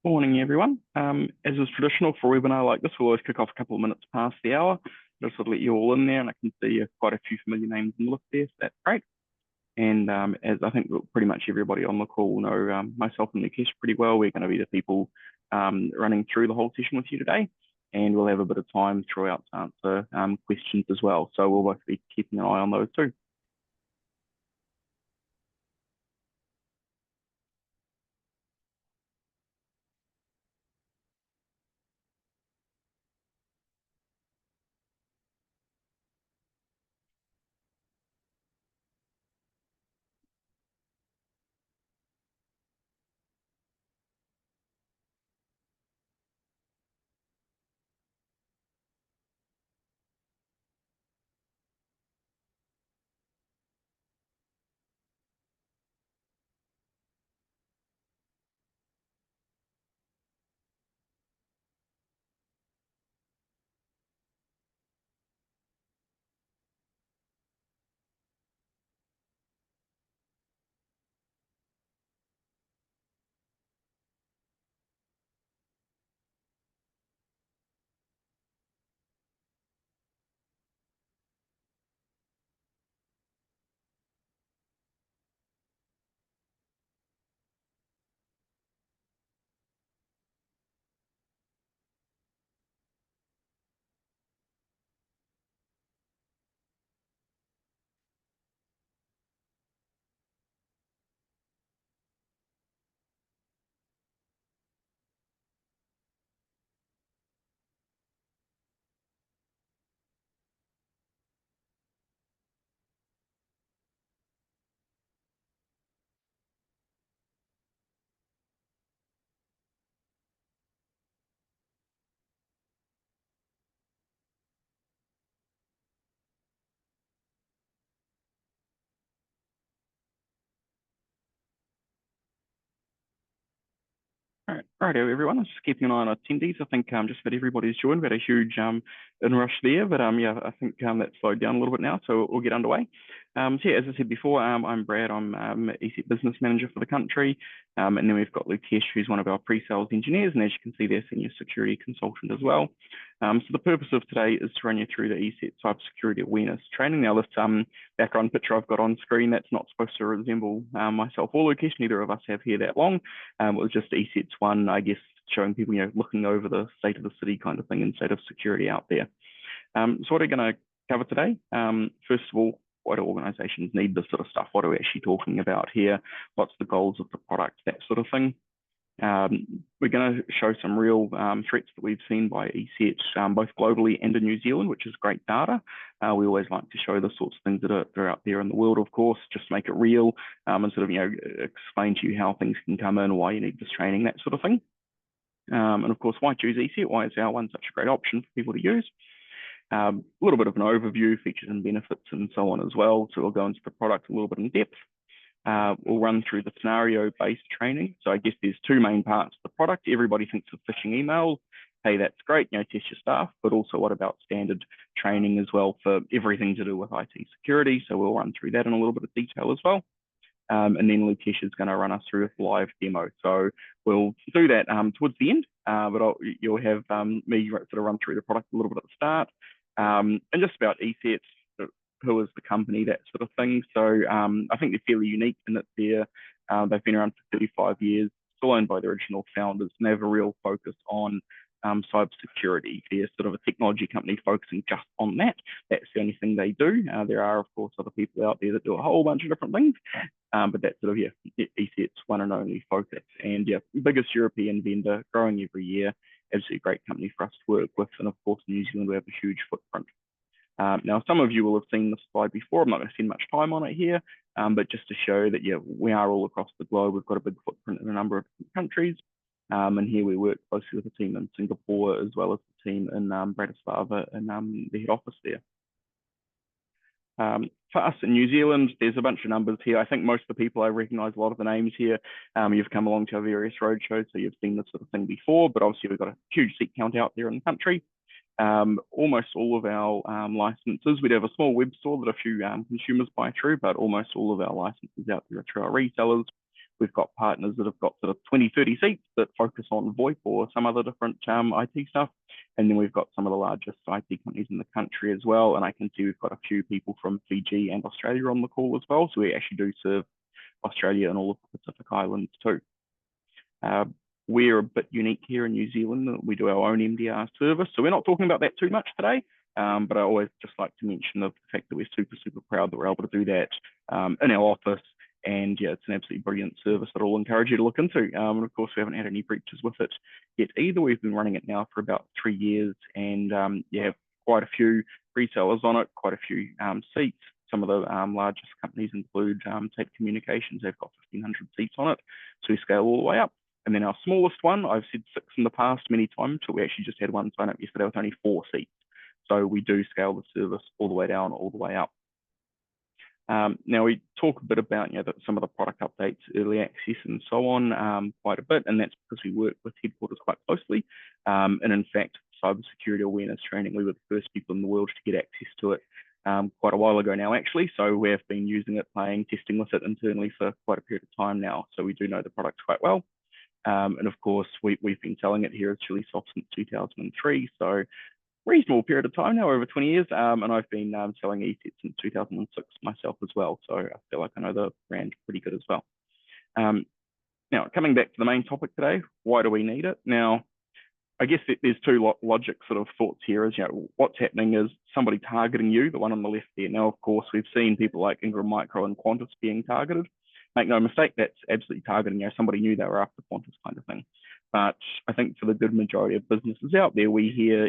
Morning, everyone. As is traditional for a webinar like this, we'll always kick off a couple of minutes past the hour. Just sort of let you all in there, and I can see quite a few familiar names in the list there, so that's great. And as I think pretty much everybody on the call will know, myself and Nikesh pretty well, we're going to be the people running through the whole session with you today, and we'll have a bit of time throughout to answer questions as well. So we'll both be keeping an eye on those too. All right, everyone. Just keeping an eye on attendees. I think just about everybody's joined. We had a huge inrush there, but yeah, I think that slowed down a little bit now, so we'll get underway. So yeah, as I said before, I'm Brad. I'm ESET Business Manager for the country, and then we've got Lukesh, who's one of our pre-sales engineers, and as you can see, they're Senior Security Consultant as well. So the purpose of today is to run you through the ESET Cybersecurity Awareness Training. Now, this background picture I've got on screen, that's not supposed to resemble myself or Lukesh. Neither of us have hair that long. It was just ESET's one, I guess, showing people, looking over the state of the city kind of thing and state of security out there. So what are we going to cover today? First of all, why do organizations need this sort of stuff? What are we actually talking about here? What's the goals of the product? That sort of thing. We're going to show some real threats that we've seen by ESET, both globally and in New Zealand, which is great data. We always like to show the sorts of things that are out there in the world, of course, just to make it real and sort of, explain to you how things can come in, why you need this training, that sort of thing. And of course, why choose ESET? Why is our one such a great option for people to use? A little bit of an overview, features and benefits, and so on as well. So we'll go into the product a little bit in depth. We'll run through the scenario-based training. So I guess there's two main parts of the product. Everybody thinks of phishing emails. Hey, that's great, test your staff, but also what about standard training as well for everything to do with IT security? So we'll run through that in a little bit of detail as well. And then Lukesh is going to run us through a live demo. So we'll do that towards the end, but you'll have me sort of run through the product a little bit at the start. And just about ESET, who is the company, that sort of thing. So I think they're fairly unique in that they've been around for 35 years, still owned by the original founders, and they have a real focus on cybersecurity. They're sort of a technology company focusing just on that. That's the only thing they do. There are, of course, other people out there that do a whole bunch of different things, but that's sort of, ESET's one and only focus. And yeah, biggest European vendor, growing every year. Absolutely great company for us to work with. And of course, in New Zealand, we have a huge footprint. Now, some of you will have seen this slide before. I'm not going to spend much time on it here, but just to show that, yeah, we are all across the globe. We've got a big footprint in a number of different countries. And here we work closely with the team in Singapore, as well as the team in Bratislava and the head office there. For us in New Zealand, there's a bunch of numbers here. I think most of the people, I recognize a lot of the names here. You've come along to our various roadshows, so you've seen this sort of thing before, but obviously we've got a huge seat count out there in the country. Almost all of our licenses, we do have a small web store that a few consumers buy through, but almost all of our licenses out there are through our resellers. We've got partners that have got sort of 20, 30 seats that focus on VoIP or some other different IT stuff. And then we've got some of the largest IT companies in the country as well. And I can see we've got a few people from Fiji and Australia on the call as well. So we actually do serve Australia and all of the Pacific Islands too. We're a bit unique here in New Zealand. We do our own MDR service. So we're not talking about that too much today. But I always just like to mention the fact that we're super, super proud that we're able to do that in our office. And yeah, it's an absolutely brilliant service that I'll encourage you to look into. And of course, we haven't had any breaches with it yet either. We've been running it now for about 3 years and yeah, quite a few resellers on it, quite a few seats. Some of the largest companies include Tape Communications. They've got 1,500 seats on it. So we scale all the way up. And then our smallest one, I've said 6 in the past many times, but we actually just had one sign up yesterday with only 4 seats. So we do scale the service all the way down, all the way up. Now we talk a bit about some of the product updates, early access and so on quite a bit, and that's because we work with headquarters quite closely. And in fact, Cybersecurity Awareness Training, we were the first people in the world to get access to it quite a while ago now actually. So we have been using it, testing with it internally for quite a period of time now. So we do know the product quite well. And of course, we've been selling it here at Chillisoft since 2003. So reasonable period of time now, over 20 years. And I've been selling ESET since 2006 myself as well. So I feel like I know the brand pretty good as well. Now, coming back to the main topic today, why do we need it? Now, I guess there's two logic sort of thoughts here is, what's happening is somebody targeting you, the one on the left there. Now, of course, we've seen people like Ingram Micro and Qantas being targeted. Make no mistake, that's absolutely targeting. Somebody knew they were after Qantas kind of thing. But I think for the good majority of businesses out there, we hear,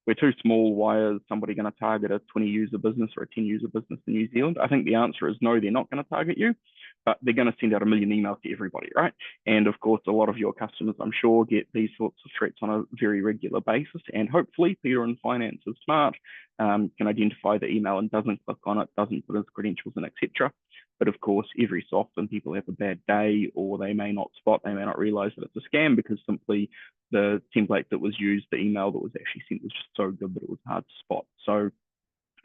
we're too small. Why is somebody going to target a 20-user business or a 10-user business in New Zealand? I think the answer is no, they're not going to target you, but they're going to send out 1 million emails to everybody, right? And of course, a lot of your customers, I'm sure, get these sorts of threats on a very regular basis. And hopefully, Peter in finance is smart, can identify the email and doesn't click on it, doesn't put his credentials in, etc. But of course, every so often people have a bad day, or they may not realize that it's a scam because simply the template that was used, the email that was actually sent was just so good that it was hard to spot. So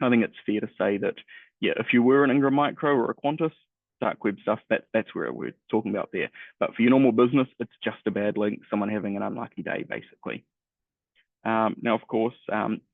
I think it's fair to say that, yeah, if you were an Ingram Micro or a Qantas, dark web stuff, that's where we're talking about there. But for your normal business, it's just a bad link, someone having an unlucky day, basically. Now, of course,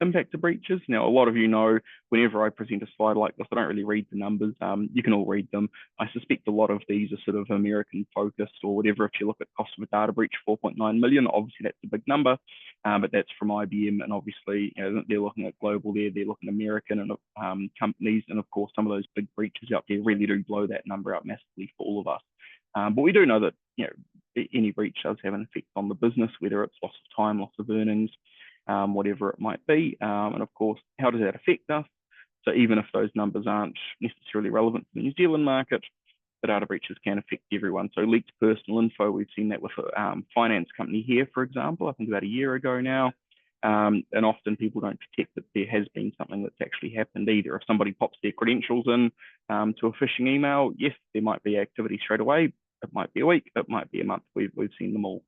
impact to breaches. Now, a lot of you know, whenever I present a slide like this, I don't really read the numbers. You can all read them. I suspect a lot of these are sort of American focused or whatever. If you look at cost of a data breach, 4.9 million, obviously that's a big number, but that's from IBM. And obviously, they're looking at global there, they're looking at American and companies. And of course, some of those big breaches out there really do blow that number out massively for all of us. But we do know that, any breach does have an effect on the business, whether it's loss of time, loss of earnings, whatever it might be. And of course, how does that affect us? So even if those numbers aren't necessarily relevant to the New Zealand market, the data breaches can affect everyone. So leaked personal info, we've seen that with a finance company here, for example, I think about a year ago now. And often people don't detect that there has been something that's actually happened either. If somebody pops their credentials in to a phishing email, yes, there might be activity straight away. It might be a week, it might be a month. We've seen them all.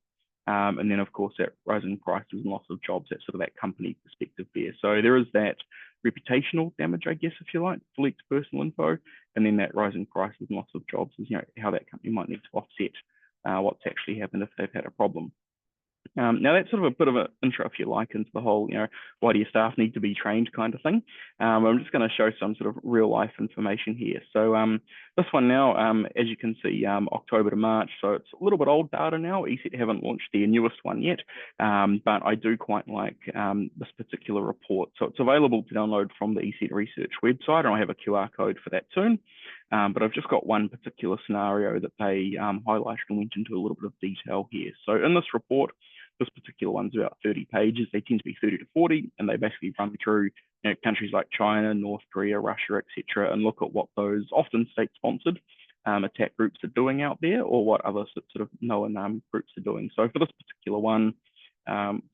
And then, of course, that rising prices and loss of jobs, that's sort of that company perspective there. So there is that reputational damage, I guess, if you like, for leaked personal info. And then that rising prices and loss of jobs is, how that company might need to offset what's actually happened if they've had a problem. Now, that's sort of a bit of an intro, if you like, into the whole, why do your staff need to be trained kind of thing. I'm just going to show some sort of real life information here. So this one now, as you can see, October to March, so it's a little bit old data now. ESET haven't launched their newest one yet, but I do quite like this particular report. So it's available to download from the ESET research website, and I'll have a QR code for that soon. But I've just got one particular scenario that they highlighted and went into a little bit of detail here. So in this report, this particular one's about 30 pages. They tend to be 30 to 40, and they basically run through countries like China, North Korea, Russia, etc., and look at what those often state-sponsored attack groups are doing out there, or what other sort of known groups are doing. So for this particular one,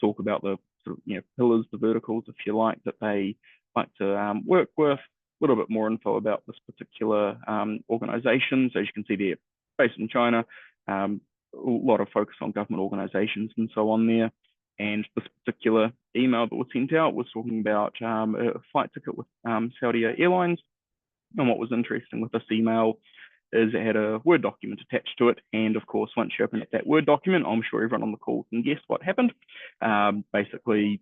talk about the sort of pillars, the verticals, if you like, that they like to work with. A little bit more info about this particular organization. So as you can see, they're based in China. A lot of focus on government organizations and so on there. And this particular email that was sent out was talking about a flight ticket with Saudi Airlines. And what was interesting with this email is it had a Word document attached to it. And of course, once you open up that Word document, I'm sure everyone on the call can guess what happened. Basically,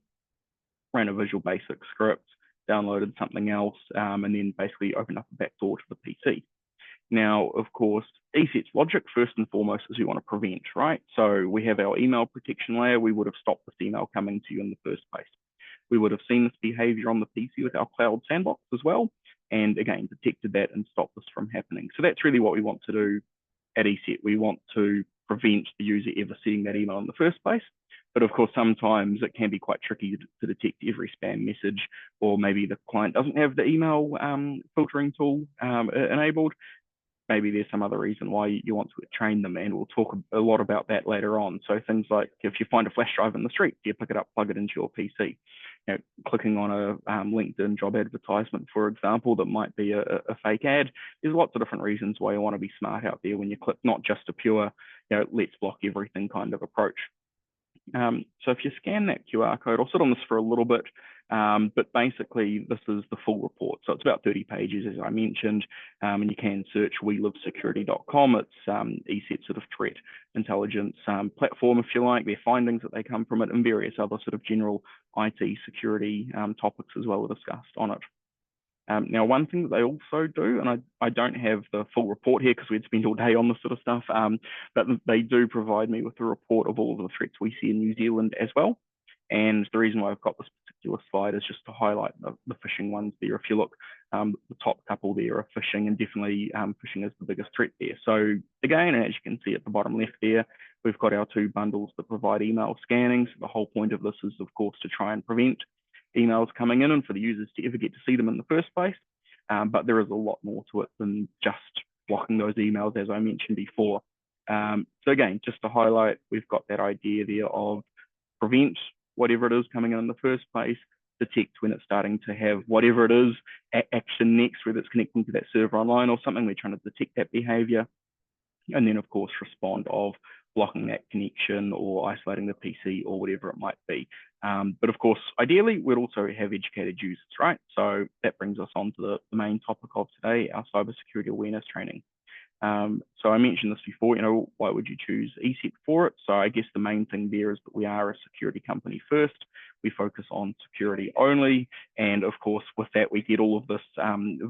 ran a Visual Basic script, downloaded something else, and then basically opened up a backdoor to the PC. Now, of course, ESET's logic, first and foremost, is we want to prevent, right? So we have our email protection layer. We would have stopped this email coming to you in the first place. We would have seen this behavior on the PC with our cloud sandbox as well, and again, detected that and stopped this from happening. So that's really what we want to do at ESET. We want to prevent the user ever seeing that email in the first place. But of course, sometimes it can be quite tricky to detect every spam message, or maybe the client doesn't have the email filtering tool enabled. Maybe there's some other reason why you want to train them, and we'll talk a lot about that later on. So things like if you find a flash drive in the street, you pick it up, plug it into your PC. You know, clicking on a LinkedIn job advertisement, for example, that might be a fake ad. There's lots of different reasons why you want to be smart out there when you click, not just a pure, let's block everything kind of approach. So if you scan that QR code, I'll sit on this for a little bit, but basically this is the full report. So it's about 30 pages, as I mentioned, and you can search welivesecurity.com. It's ESET sort of threat intelligence platform, if you like. Their findings that they come from it, and various other sort of general IT security topics as well are discussed on it. Now, one thing that they also do, and I don't have the full report here because we'd spend all day on this sort of stuff, but they do provide me with a report of all of the threats we see in New Zealand as well. And the reason why I've got this particular slide is just to highlight the phishing ones there. If you look, the top couple there are phishing, and definitely phishing is the biggest threat there. So again, as you can see at the bottom left there, we've got our two bundles that provide email scanning. So the whole point of this is, of course, to try and prevent emails coming in and for the users to ever get to see them in the first place. But there is a lot more to it than just blocking those emails, as I mentioned before. So again, just to highlight, we've got that idea there of prevent whatever it is coming in the first place, detect when it's starting to have whatever it is action next, whether it's connecting to that server online or something, we're trying to detect that behavior. And then, of course, respond of blocking that connection or isolating the PC or whatever it might be. But of course, ideally, we'd also have educated users, right? So that brings us on to the main topic of today, our cybersecurity awareness training. So I mentioned this before, why would you choose ESET for it? So I guess the main thing there is that we are a security company first. We focus on security only. And of course, with that, we get all of this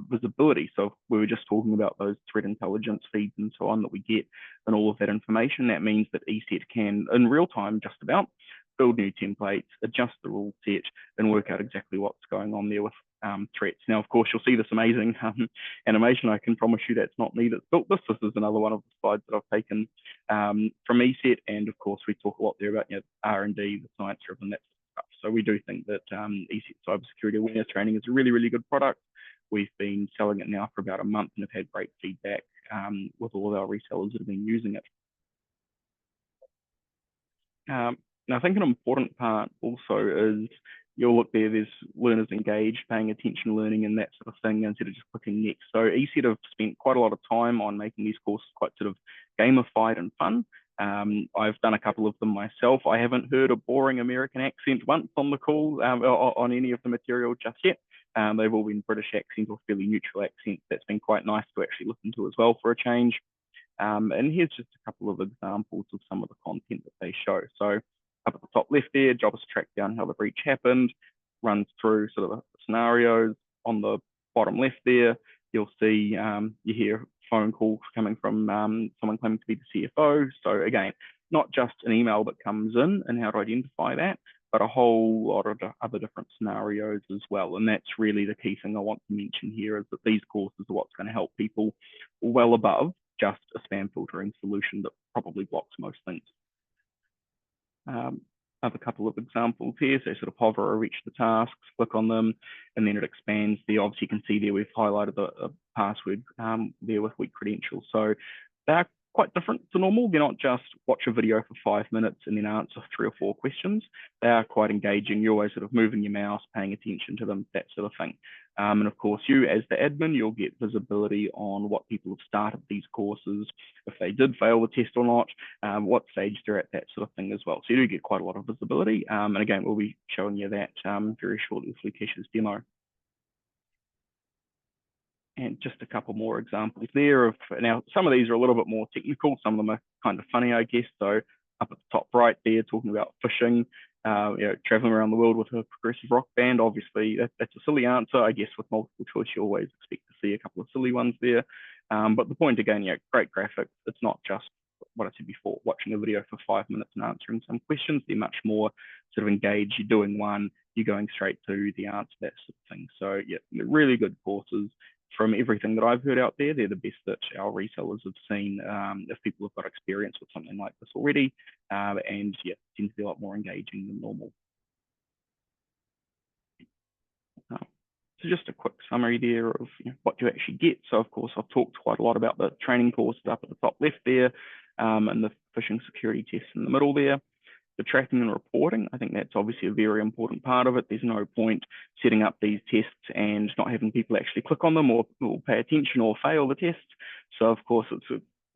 visibility. So we were just talking about those threat intelligence feeds and so on that we get and all of that information. That means that ESET can, in real time, just about build new templates, adjust the rule set, and work out exactly what's going on there with threats. Now, of course, you'll see this amazing animation. I can promise you that's not me that's built this. This is another one of the slides that I've taken from ESET. And of course, we talk a lot there about R&D, the science-driven, that stuff. So we do think that ESET Cybersecurity Awareness Training is a really, really good product. We've been selling it now for about a month and have had great feedback with all of our resellers that have been using it. Now, I think an important part also is you'll look there, there's learners engaged, paying attention, learning, and that sort of thing, instead of just clicking next. So ESET have spent quite a lot of time on making these courses quite sort of gamified and fun. I've done a couple of them myself. I haven't heard a boring American accent once on the call on any of the material just yet. They've all been British accents or fairly neutral accents. That's been quite nice to actually listen to as well for a change. And here's just a couple of examples of some of the content that they show. So up at the top left there, job is to track down how the breach happened, runs through sort of the scenarios. On the bottom left there, you'll see you hear phone calls coming from someone claiming to be the CFO. So again, not just an email that comes in and how to identify that, but a whole lot of other different scenarios as well. And that's really the key thing I want to mention here, is that these courses are what's going to help people well above just a spam filtering solution that probably blocks most things. Another couple of examples here. So sort of hover or reach the tasks, click on them, and then it expands there. Obviously, you can see there we've highlighted a password there with weak credentials. So they're quite different to normal. They're not just watch a video for 5 minutes and then answer 3 or 4 questions. They are quite engaging. You're always sort of moving your mouse, paying attention to them, that sort of thing. And of course, you as the admin, you'll get visibility on what people have started these courses, if they did fail the test or not, what stage they're at, that sort of thing as well. So you do get quite a lot of visibility. And again, we'll be showing you that very shortly with Lukesh's demo. And just a couple more examples there of, now some of these are a little bit more technical, some of them are kind of funny, I guess. So up at the top right there, talking about fishing, traveling around the world with a progressive rock band. Obviously, that's a silly answer. I guess with multiple choice, you always expect to see a couple of silly ones there. But the point again, great graphics. It's not just what I said before, watching a video for 5 minutes and answering some questions. They're much more sort of engaged. You're doing one, you're going straight to the answer, that sort of thing. So yeah, really good courses. From everything that I've heard out there, they're the best that our resellers have seen, if people have got experience with something like this already. And yeah, tends to be a lot more engaging than normal. So just a quick summary there of what you actually get. So of course, I've talked quite a lot about the training courses up at the top left there, and the phishing security tests in the middle there. The tracking and reporting, I think that's obviously a very important part of it. There's no point setting up these tests and not having people actually click on them or pay attention or fail the test. So of course, it's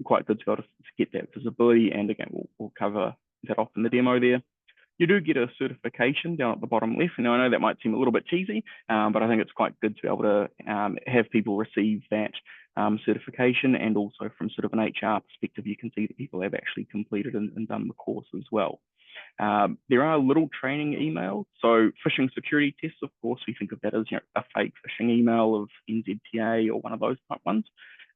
quite good to be able to get that visibility. And again, we'll cover that off in the demo there. You do get a certification down at the bottom left. And I know that might seem a little bit cheesy, but I think it's quite good to be able to have people receive that certification. And also from sort of an HR perspective, you can see that people have actually completed and done the course as well. There are little training emails. So phishing security tests, of course, we think of that as a fake phishing email of NZTA or one of those type ones.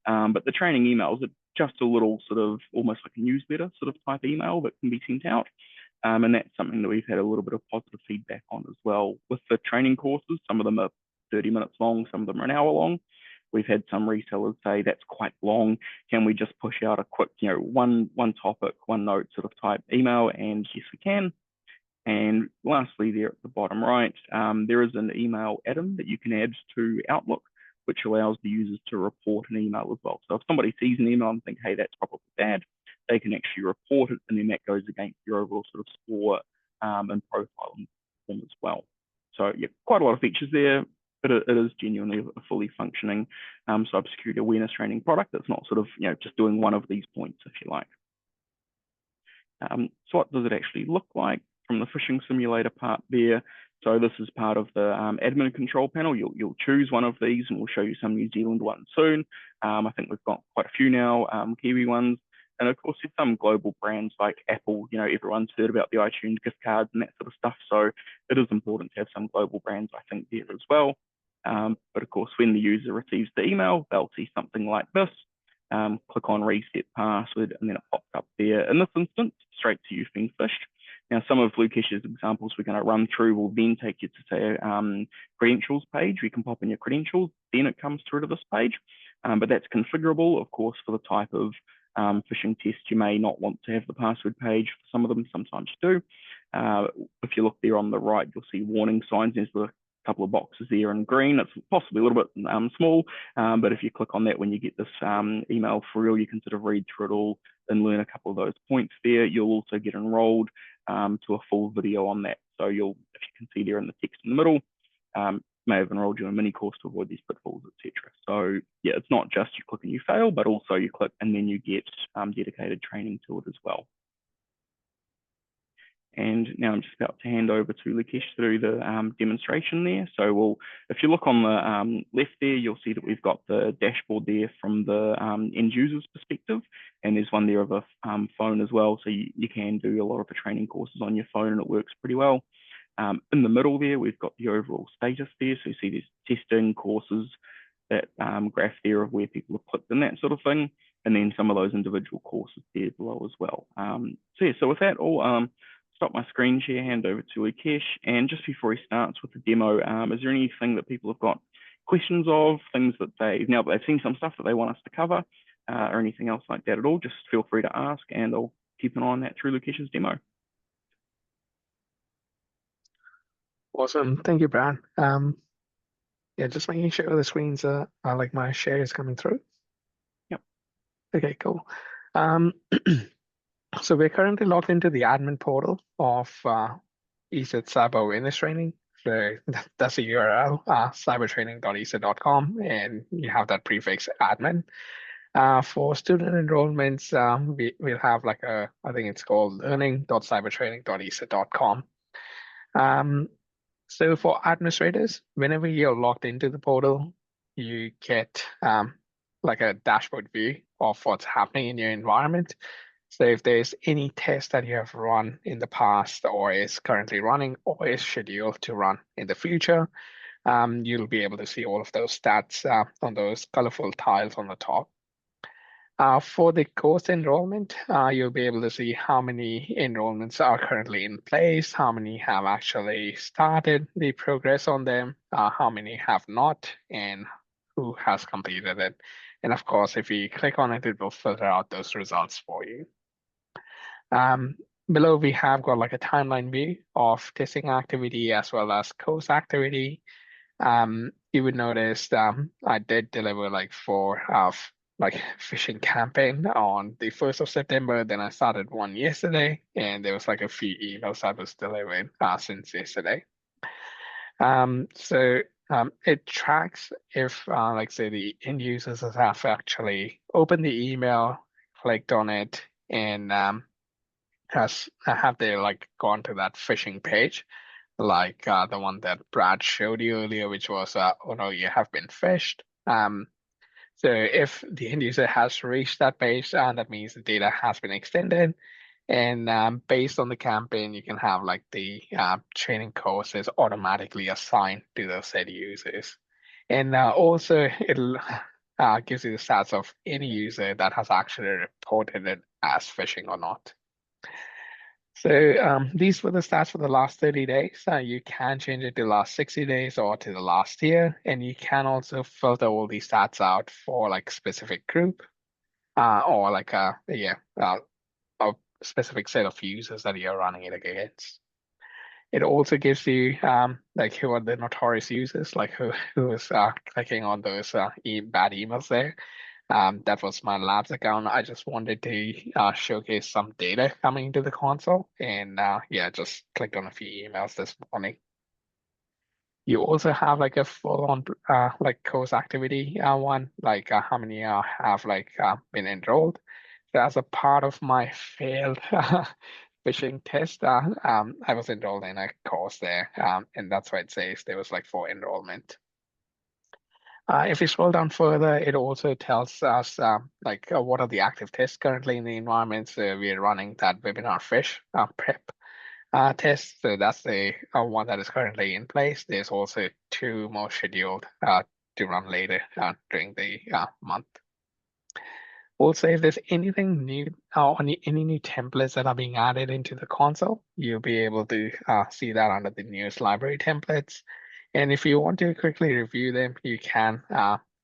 But the training emails are just a little sort of almost like a newsletter sort of type email that can be sent out. And that's something that we've had a little bit of positive feedback on as well. With the training courses, some of them are 30 minutes long, some of them are an hour long. We've had some resellers say that's quite long. Can we just push out a quick, one topic, one note sort of type email? And yes, we can. And lastly, there at the bottom right, there is an email add-in that you can add to Outlook, which allows the users to report an email as well. So if somebody sees an email and think, hey, that's probably bad, they can actually report it, and then that goes against your overall sort of score and profile as well. So yeah, quite a lot of features there. But it is genuinely a fully functioning cybersecurity awareness training product. It's not sort of just doing one of these points, if you like. So what does it actually look like from the phishing simulator part there? So this is part of the admin control panel. You'll choose one of these, and we'll show you some New Zealand ones soon. I think we've got quite a few now, Kiwi ones. And of course, there's some global brands like Apple. Everyone's heard about the iTunes gift cards and that sort of stuff. So it is important to have some global brands, I think, there as well. But of course, when the user receives the email, they'll see something like this. Click on reset password, and then it pops up there. In this instance, straight to you've been phished. Now, some of Lukesh's examples we're going to run through will then take you to, say, credentials page. We can pop in your credentials, then it comes through to this page. But that's configurable, of course, for the type of phishing test. You may not want to have the password page. For some of them, sometimes you do. If you look there on the right, you'll see warning signs. There's the couple of boxes there in green. It's possibly a little bit small, but if you click on that when you get this email through, you can sort of read through it all and learn a couple of those points there. You'll also get enrolled to a full video on that. So if you can see there in the text in the middle, may have enrolled you in a mini course to avoid these pitfalls, etc. So yeah, it's not just you click and you fail, but also you click and then you get dedicated training to it as well. And now I'm just about to hand over to Lukesh to do the demonstration there. So if you look on the left there, you'll see that we've got the dashboard there from the end user's perspective. And there's one there of a phone as well. So you can do a lot of the training courses on your phone, and it works pretty well. In the middle there, we've got the overall status there. So you see there's testing courses, that graph there of where people have clicked and that sort of thing. And then some of those individual courses there below as well. So yeah, so with that, I'll stop my screen share, hand over to Lukesh. And just before he starts with the demo, is there anything that people have got questions of, things that now that they've seen some stuff that they want us to cover, or anything else like that at all? Just feel free to ask, and I'll keep an eye on that through Lukesh's demo. Awesome. Thank you, Brad. Yeah, just making sure the screens are like my share is coming through. Yep. Okay, cool. So we're currently logged into the admin portal of ESET Cyber Awareness Training. So that's the URL, cybertraining.eset.com, and you have that prefix admin. For student enrollments, we'll have like I think it's called learning.cybertraining.eset.com. So for administrators, whenever you're logged into the portal, you get like a dashboard view of what's happening in your environment. So if there's any test that you have run in the past or is currently running or is scheduled to run in the future, you'll be able to see all of those stats on those colorful tiles on the top. For the course enrollment, you'll be able to see how many enrollments are currently in place, how many have actually started the progress on them, how many have not, and who has completed it. And of course, if you click on it, it will filter out those results for you. Below, we have got like a timeline view of testing activity as well as course activity. You would notice I did deliver like 4 like phishing campaign on the 1st of September. Then I started one yesterday, and there was like a few emails I was delivering since yesterday. So it tracks if like say the end users have actually opened the email, clicked on it, and have they like gone to that phishing page, like the one that Brad showed you earlier, which was oh no, you have been phished. So if the end user has reached that page, that means the data has been extended. And based on the campaign, you can have like the training courses automatically assigned to those said users. And also it'll gives you the stats of any user that has actually reported it as phishing or not. So these were the stats for the last 30 days. You can change it to the last 60 days or to the last year. And you can also filter all these stats out for like specific group or like a specific set of users that you're running it against. It also gives you like who are the notorious users, like who is clicking on those bad emails there. That was my labs account. I just wanted to showcase some data coming into the console, and yeah, just clicked on a few emails this morning. You also have like a full-on like course activity one, like how many have like been enrolled. So as a part of my failed phishing test, I was enrolled in a course there, and that's why it says there was like 4 enrollment. If we scroll down further, it also tells us like what are the active tests currently in the environment. So we're running that webinar phish prep test. So that's the one that is currently in place. There's also 2 more scheduled to run later during the month. Also, if there's anything new or any new templates that are being added into the console, you'll be able to see that under the newest library templates. And if you want to quickly review them, you can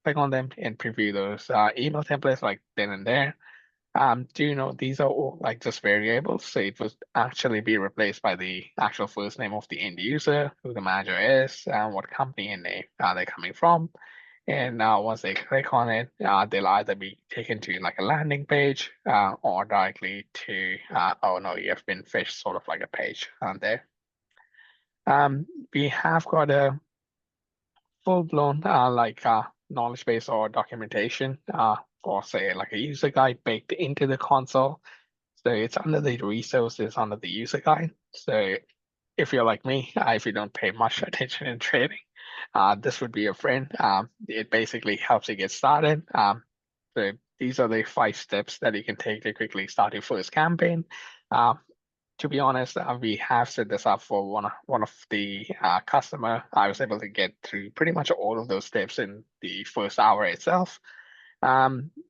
click on them and preview those email templates like then and there. Do you know these are all like just variables? So it would actually be replaced by the actual first name of the end user, who the manager is, what company and name are they coming from. And once they click on it, they'll either be taken to like a landing page or directly to, oh no, you have been phished, sort of like a page on there. We have got a full-blown like knowledge base or documentation for say like a user guide baked into the console. So it's under the resources under the user guide. So if you're like me, if you don't pay much attention in trading, this would be your friend. It basically helps you get started. So these are the 5 steps that you can take to quickly start your first campaign. To be honest, we have set this up for one of the customer. I was able to get through pretty much all of those steps in the first hour itself,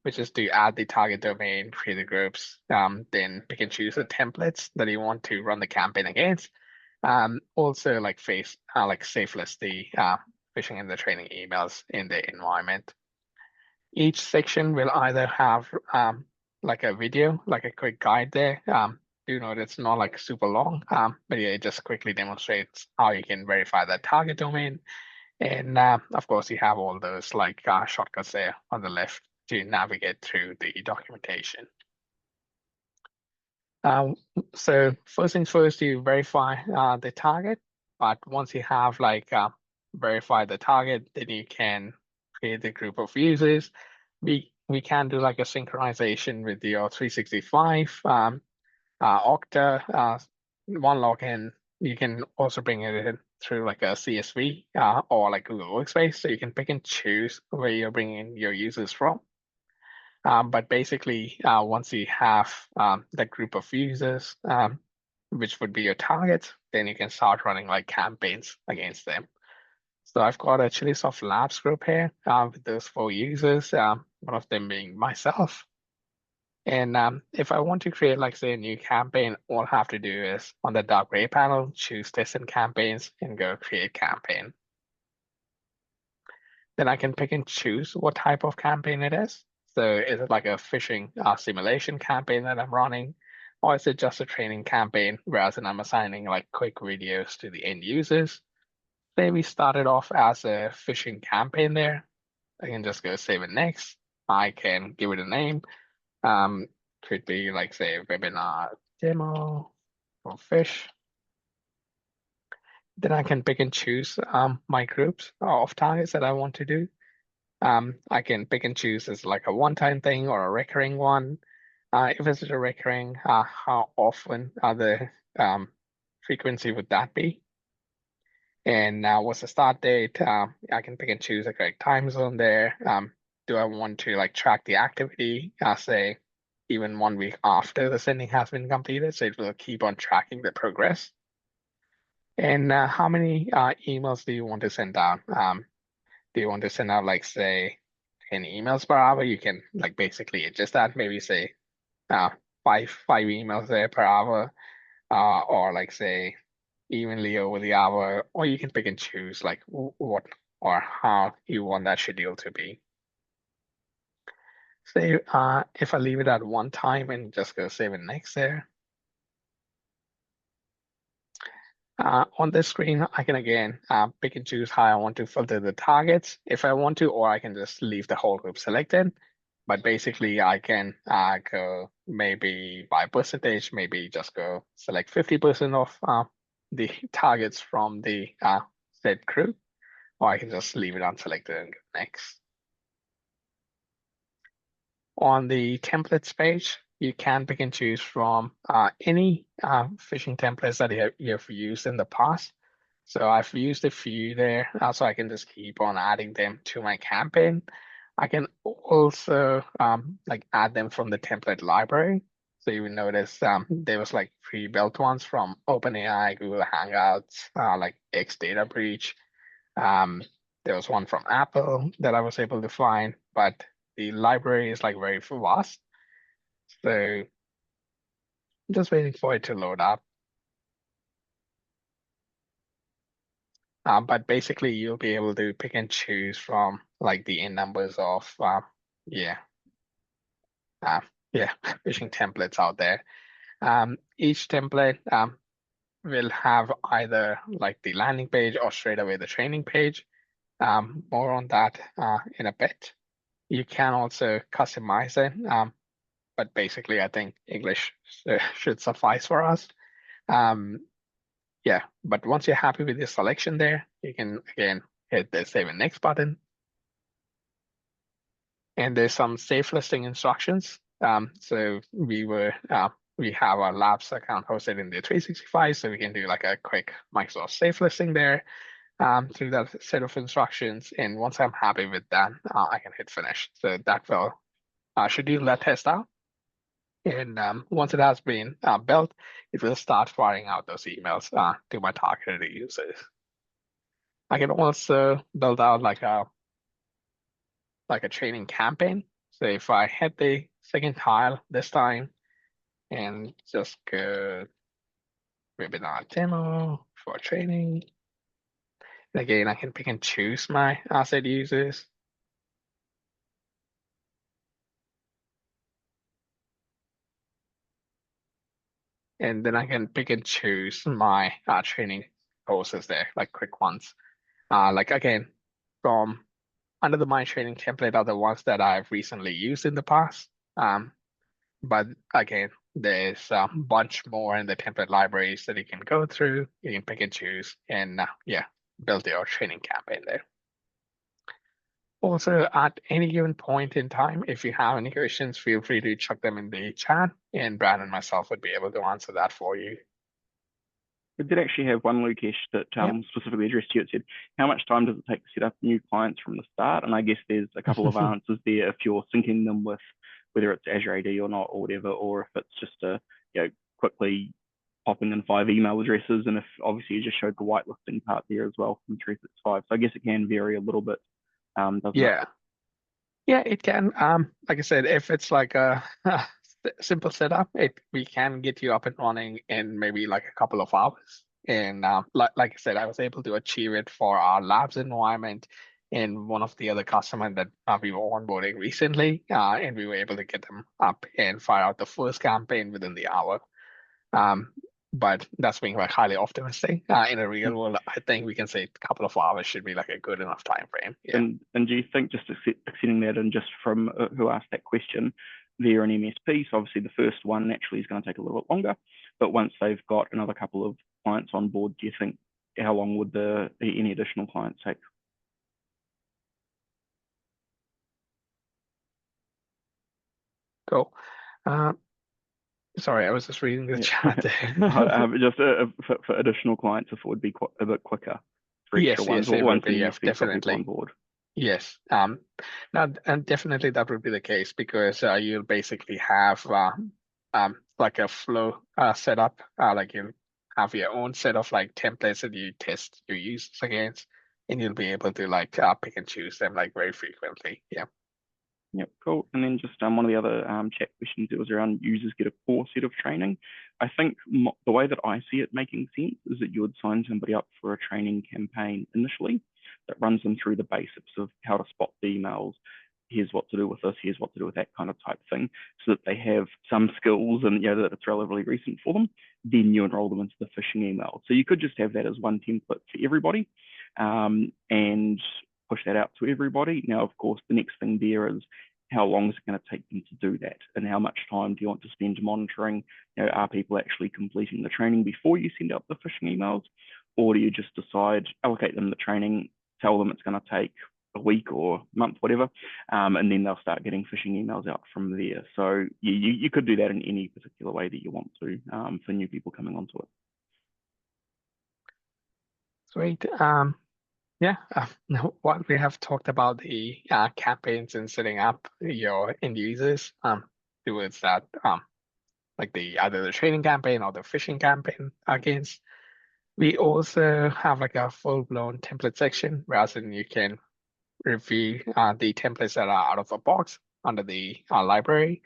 which is to add the target domain, create the groups, then pick and choose the templates that you want to run the campaign against. Also like safe list the phishing and the training emails in the environment. Each section will either have like a video, like a quick guide there. Do note it's not like super long, but yeah, it just quickly demonstrates how you can verify that target domain. And of course, you have all those like shortcuts there on the left to navigate through the documentation. So first things first, you verify the target. But once you have like verified the target, then you can create the group of users. We can do like a synchronization with your 365 Okta one login. You can also bring it in through like a CSV or like Google Workspace, so you can pick and choose where you're bringing your users from. But basically, once you have that group of users, which would be your targets, then you can start running like campaigns against them. So I've got a Chillisoft Labs group here with those 4 users, one of them being myself. And if I want to create, like, say, a new campaign, all I have to do is on the dark gray panel, choose test and campaigns and go create campaign. Then I can pick and choose what type of campaign it is. So is it like a phishing simulation campaign that I'm running? Or is it just a training campaign, whereas I'm assigning like quick videos to the end users? Say we started off as a phishing campaign there. I can just go save it next. I can give it a name. Could be like, say, webinar demo for fish. Then I can pick and choose my groups of targets that I want to do. I can pick and choose as like a one-time thing or a recurring one. If it's a recurring, how often the frequency would that be? And now what's the start date? I can pick and choose the correct time zone there. Do I want to like track the activity, say, even 1 week after the sending has been completed, so it will keep on tracking the progress? And how many emails do you want to send out? Do you want to send out like, say, 10 emails per hour? You can like basically adjust that, maybe say five emails there per hour, or like, say, evenly over the hour, or you can pick and choose like what or how you want that schedule to be. Say if I leave it at one time and just go save it next there. On this screen, I can again pick and choose how I want to filter the targets if I want to, or I can just leave the whole group selected. But basically, I can go maybe by percentage, maybe just go select 50% of the targets from the said group, or I can just leave it unselected and go next. On the templates page, you can pick and choose from any phishing templates that you've used in the past. So I've used a few there, so I can just keep on adding them to my campaign. I can also like add them from the template library. So you will notice there was like pre-built ones from OpenAI, Google Hangouts, like X Data Breach. There was one from Apple that I was able to find, but the library is like very vast. So I'm just waiting for it to load up. But basically, you'll be able to pick and choose from like the n numbers of yeah phishing templates out there. Each template will have either like the landing page or straight away the training page. More on that in a bit. You can also customize it, but basically, I think English should suffice for us. Yeah, but once you're happy with your selection there, you can again hit the save and next button. And there's some safe listing instructions. So we have our labs account hosted in the 365, so we can do like a quick Microsoft safe listing there through that set of instructions. And once I'm happy with that, I can hit finish. So that will schedule that test out. And once it has been built, it will start firing out those emails to my targeted users. I can also build out like a training campaign. So if I hit the second tile this time and just go webinar demo for training. And again, I can pick and choose my asset users. And then I can pick and choose my training courses there, like quick ones. Like again, from under the My Training template are the ones that I've recently used in the past. But again, there's a bunch more in the template libraries that you can go through. You can pick and choose and build your training campaign there. Also, at any given point in time, if you have any questions, feel free to chuck them in the chat, and Brad and myself would be able to answer that for you. It did actually have one, Lukesh, that specifically addressed you. It said, how much time does it take to set up new clients from the start? And I guess there's a couple of answers there if you're syncing them with whether it's Azure AD or not or whatever, or if it's just a, quickly popping in 5 email addresses. And if obviously you just showed the whitelisting part there as well from 365. So I guess it can vary a little bit, doesn't it? Yeah, it can. Like I said, if it's like a simple setup, we can get you up and running in maybe like a couple of hours. And like I said, I was able to achieve it for our labs environment and one of the other customers that we were onboarding recently, and we were able to get them up and fire out the first campaign within the hour. But that's being like highly optimistic. In a real world, I think we can say a couple of hours should be like a good enough time frame. Yeah. And do you think, just extending that and just from who asked that question, they're an MSP, so obviously the first one naturally is going to take a little bit longer, but once they've got another couple of clients on board, do you think how long would any additional clients take? Cool. Sorry, I was just reading the chat there. Just for additional clients, if it would be a bit quicker for extra ones, or once the MSP got people on board. Yes. Now, and definitely that would be the case because you'll basically have like a flow setup, like you'll have your own set of like templates that you test your users against, and you'll be able to like pick and choose them like very frequently. Yeah. Yep, cool. And then just one of the other chat questions, it was around users get a core set of training. I think the way that I see it making sense is that you would sign somebody up for a training campaign initially that runs them through the basics of how to spot the emails. Here's what to do with this, here's what to do with that kind of type thing, so that they have some skills and that it's relatively recent for them. Then you enroll them into the phishing email. So you could just have that as one template for everybody and push that out to everybody. Now, of course, the next thing there is how long is it going to take them to do that, and how much time do you want to spend monitoring? Are people actually completing the training before you send out the phishing emails, or do you just decide, allocate them the training, tell them it's going to take a week or month, whatever, and then they'll start getting phishing emails out from there. So you could do that in any particular way that you want to for new people coming onto it. Sweet. Yeah, while we have talked about the campaigns and setting up your end users towards that, like either the training campaign or the phishing campaign against, we also have like a full-blown template section, whereas then you can review the templates that are out of the box under the library.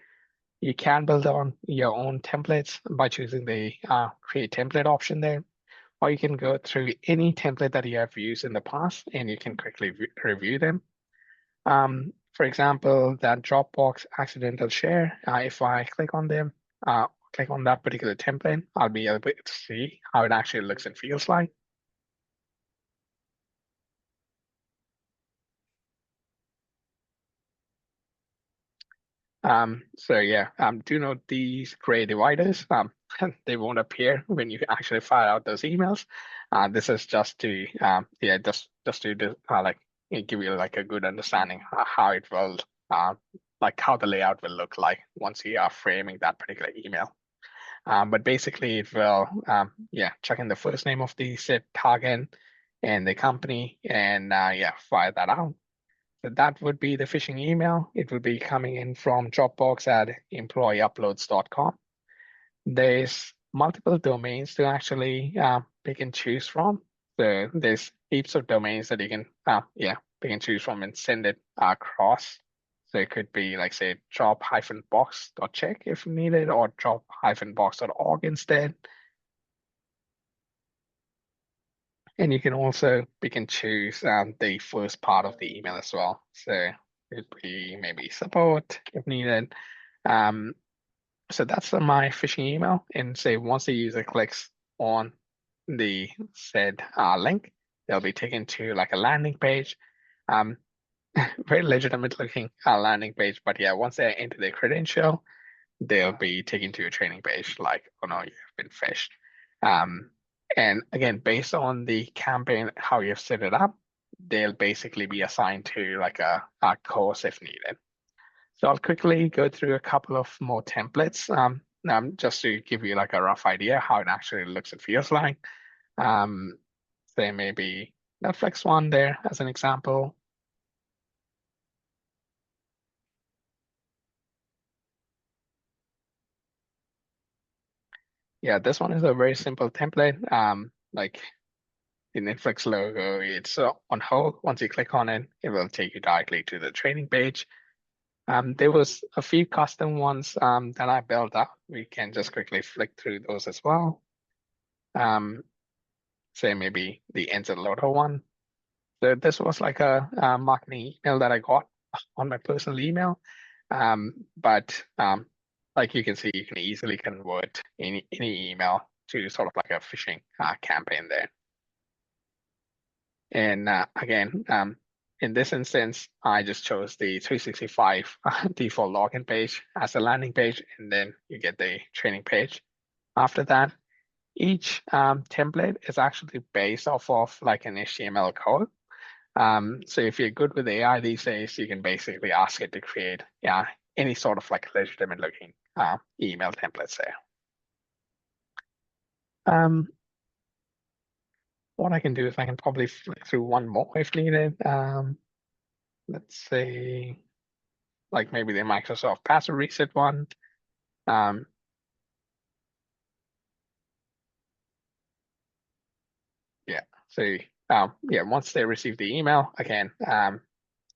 You can build on your own templates by choosing the create template option there, or you can go through any template that you have used in the past and you can quickly review them. For example, that Dropbox accidental share, if I click on them, click on that particular template, I'll be able to see how it actually looks and feels like. So yeah, do note these gray dividers. They won't appear when you actually fire out those emails. This is just to just to like give you like a good understanding how it will like how the layout will look like once you are framing that particular email. But basically it will check in the first name of the set target and the company and fire that out. So that would be the phishing email. It will be coming in from Dropbox at employeeuploads.com. There's multiple domains to actually pick and choose from. So there's heaps of domains that you can pick and choose from and send it across. So it could be like say drop-box.check if needed, or drop-box.org instead. And you can also pick and choose the first part of the email as well. So it'd be maybe support if needed. So that's my phishing email. And say once the user clicks on the said link, they'll be taken to like a landing page. Very legitimate looking landing page, but yeah, once they enter their credential, they'll be taken to a training page like, oh no, you've been phished. And again, based on the campaign, how you've set it up, they'll basically be assigned to like a course if needed. So I'll quickly go through a couple of more templates just to give you like a rough idea how it actually looks and feels like. Say maybe Netflix one there as an example. Yeah, this one is a very simple template. Like the Netflix logo, it's on hold. Once you click on it, it will take you directly to the training page. There was a few custom ones that I built up. We can just quickly flick through those as well. Say maybe the ESET Loader one. So this was like a marketing email that I got on my personal email. But like you can see, you can easily convert any email to sort of like a phishing campaign there. And again, in this instance, I just chose the 365 default login page as a landing page, and then you get the training page. After that, each template is actually based off of like an HTML code. So if you're good with AI these days, you can basically ask it to create any sort of like legitimate looking email templates there. What I can do is I can probably flick through one more if needed. Let's say like maybe the Microsoft password reset one. Yeah, so yeah, once they receive the email, again,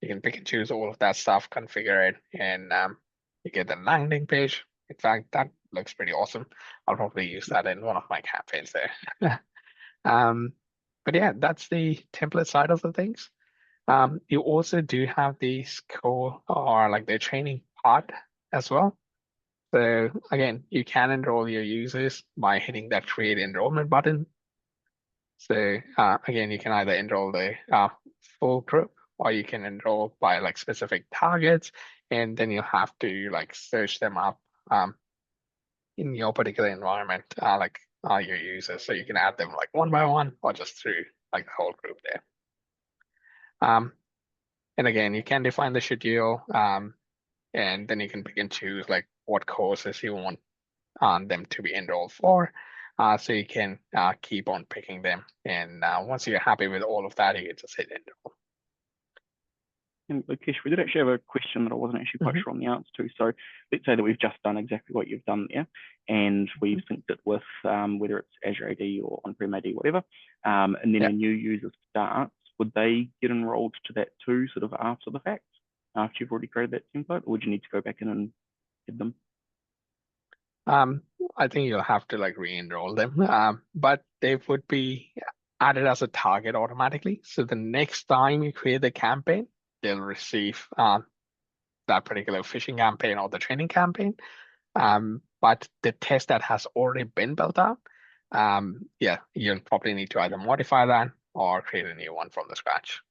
you can pick and choose all of that stuff, configure it, and you get the landing page. In fact, that looks pretty awesome. I'll probably use that in one of my campaigns there. But yeah, that's the template side of the things. You also do have the core or like the training part as well. So again, you can enroll your users by hitting that create enrollment button. So again, you can either enroll the full group or you can enroll by like specific targets, and then you have to like search them up in your particular environment, like your users. So you can add them like one by one or just through like the whole group there. And again, you can define the schedule, and then you can pick and choose like what courses you want them to be enrolled for. So you can keep on picking them. And once you're happy with all of that, you can just hit enroll. And Lokesh, we did actually have a question that I wasn't actually quite sure on the answer to. So let's say that we've just done exactly what you've done there, and we've synced it with whether it's Azure AD or on-prem AD, whatever, and then a new user starts. Would they get enrolled to that too, sort of after the fact, after you've already created that template, or would you need to go back in and hit them? I think you'll have to like re-enroll them, but they would be added as a target automatically. So the next time you create the campaign, they'll receive that particular phishing campaign or the training campaign. But the test that has already been built up, yeah, you'll probably need to either modify that or create a new one from the scratch.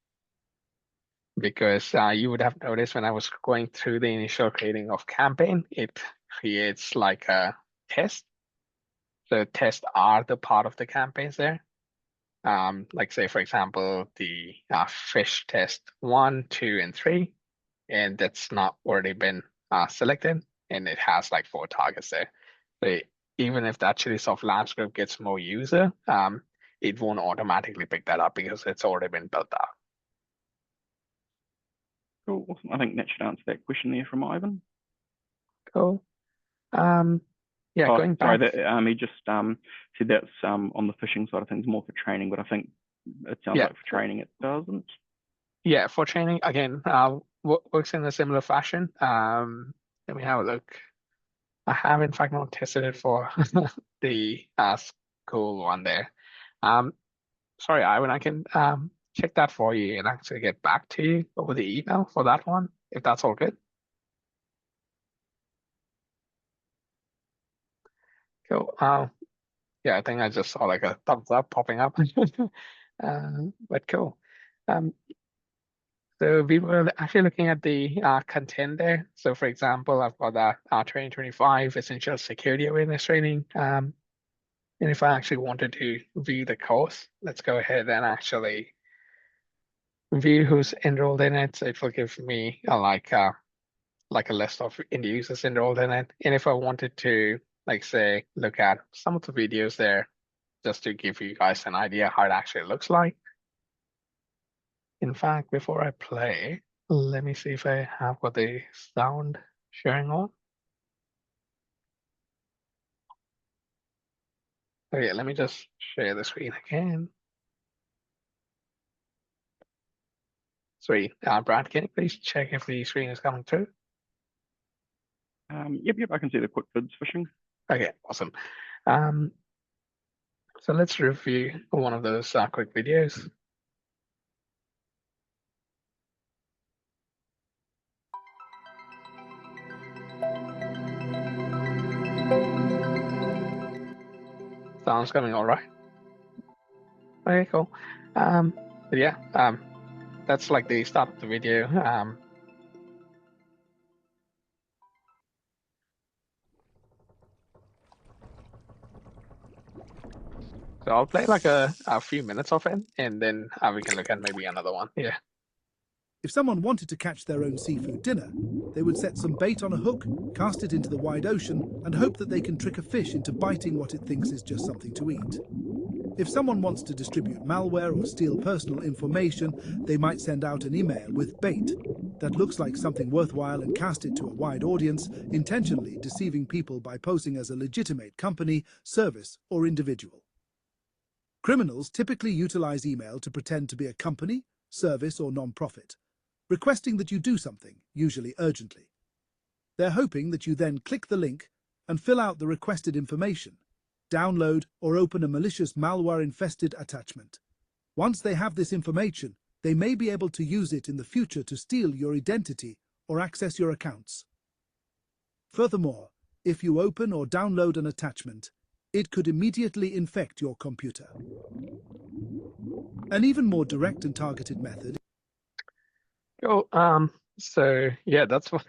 Because you would have noticed when I was going through the initial creating of campaign, it creates like a test. So tests are the part of the campaigns there. Like say, for example, the fish test 1, 2, and 3, and that's not already been selected, and it has like 4 targets there. So even if that Chillisoft Labs group gets more user, it won't automatically pick that up because it's already been built out. Cool, awesome. I think that should answer that question there from Ivan. Cool. Yeah, going sorry, back. he just said that's on the phishing side of things, more for training, but I think it sounds like for training it doesn't. Yeah, for training, again, works in a similar fashion. Let me have a look. I have, in fact, not tested it for the school one there. Sorry, Ivan, I can check that for you and actually get back to you over the email for that one, if that's all good. Cool. Yeah, I think I just saw like a thumbs up popping up. But cool. So we were actually looking at the content there. So for example, I've got that 2025 Essential Security Awareness Training. And if I actually wanted to view the course, let's go ahead and actually view who's enrolled in it. So it will give me like a list of end users enrolled in it. And if I wanted to, like say, look at some of the videos there, just to give you guys an idea how it actually looks like. In fact, before I play, let me see if I have got the sound sharing on. Okay, let me just share the screen again. Sweet. Brad, can you please check if the screen is coming through? Yep, I can see the quick vids fishing. Okay, awesome. So let's review one of those quick videos. Sounds coming all right. Okay, cool. But yeah, that's like the start of the video. So I'll play like a few minutes of it, and then we can look at maybe another one. Yeah. If someone wanted to catch their own seafood dinner, they would set some bait on a hook, cast it into the wide ocean, and hope that they can trick a fish into biting what it thinks is just something to eat. If someone wants to distribute malware or steal personal information, they might send out an email with bait that looks like something worthwhile and cast it to a wide audience, intentionally deceiving people by posing as a legitimate company, service, or individual. Criminals typically utilize email to pretend to be a company, service, or non-profit, requesting that you do something, usually urgently. They're hoping that you then click the link and fill out the requested information, download or open a malicious malware-infested attachment. Once they have this information, they may be able to use it in the future to steal your identity or access your accounts. Furthermore, if you open or download an attachment, it could immediately infect your computer. An even more direct and targeted method. Cool. So yeah, that's one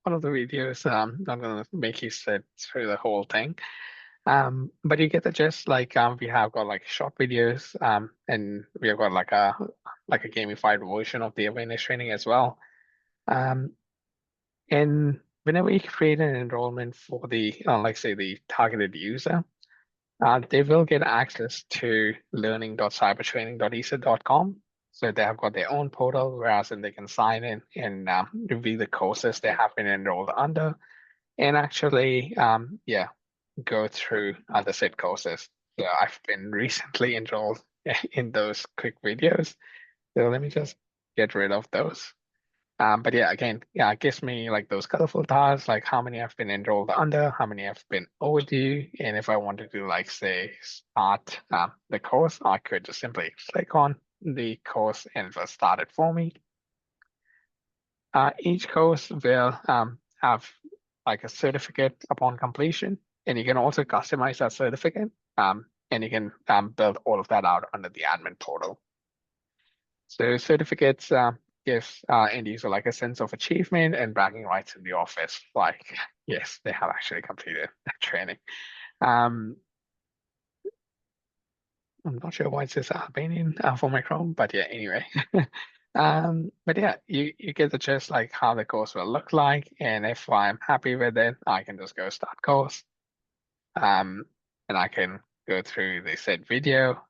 of the videos. I'm gonna make you sit through the whole thing. But you get the gist. Like we have got like short videos, and we have got like a gamified version of the awareness training as well. And whenever you create an enrollment for the like say the targeted user, they will get access to learning.cybertraining.eset.com. So they have got their own portal, whereas then they can sign in and review the courses they have been enrolled under, and actually, go through the said courses. So I've been recently enrolled in those quick videos. So let me just get rid of those. But yeah, again, yeah, it gives me like those colorful tasks, like how many I've been enrolled under, how many have been overdue, and if I wanted to like say start the course, I could just simply click on the course and it will start it for me. Each course will have like a certificate upon completion, and you can also customize that certificate, and you can build all of that out under the admin portal. So certificates gives end user like a sense of achievement and bragging rights in the office. Like, yes, they have actually completed that training. I'm not sure why it says Albanian for my Chrome, but yeah, anyway. But yeah, you get the gist like how the course will look like, and if I'm happy with it, I can just go start course. And I can go through the said video,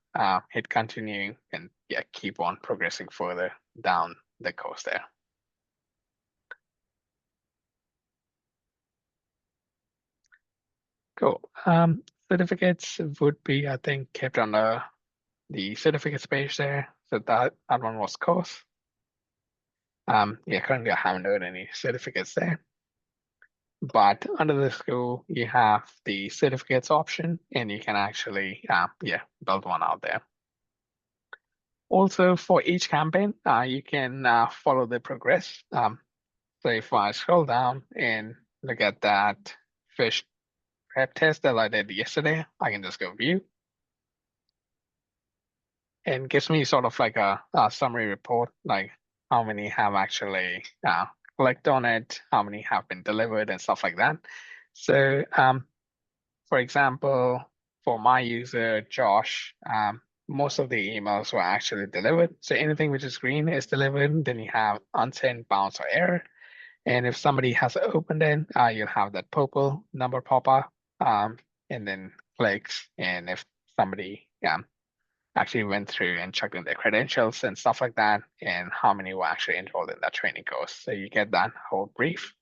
hit continue, and yeah, keep on progressing further down the course there. Cool. Certificates would be, I think, kept on the certificates page there. So that one was course. Yeah, currently I haven't heard any certificates there. But under the school, you have the certificates option, and you can actually, build one out there. Also, for each campaign, you can follow the progress. So if I scroll down and look at that fish prep test that I did yesterday, I can just go view. And gives me sort of like a summary report, like how many have actually clicked on it, how many have been delivered and stuff like that. So for example, for my user, Josh, most of the emails were actually delivered. So anything which is green is delivered. Then you have unsent, bounce, or error. And if somebody has opened it, you'll have that purple number pop up, and then clicks. And if somebody actually went through and checked in their credentials and stuff like that, and how many were actually enrolled in that training course. So you get that whole brief.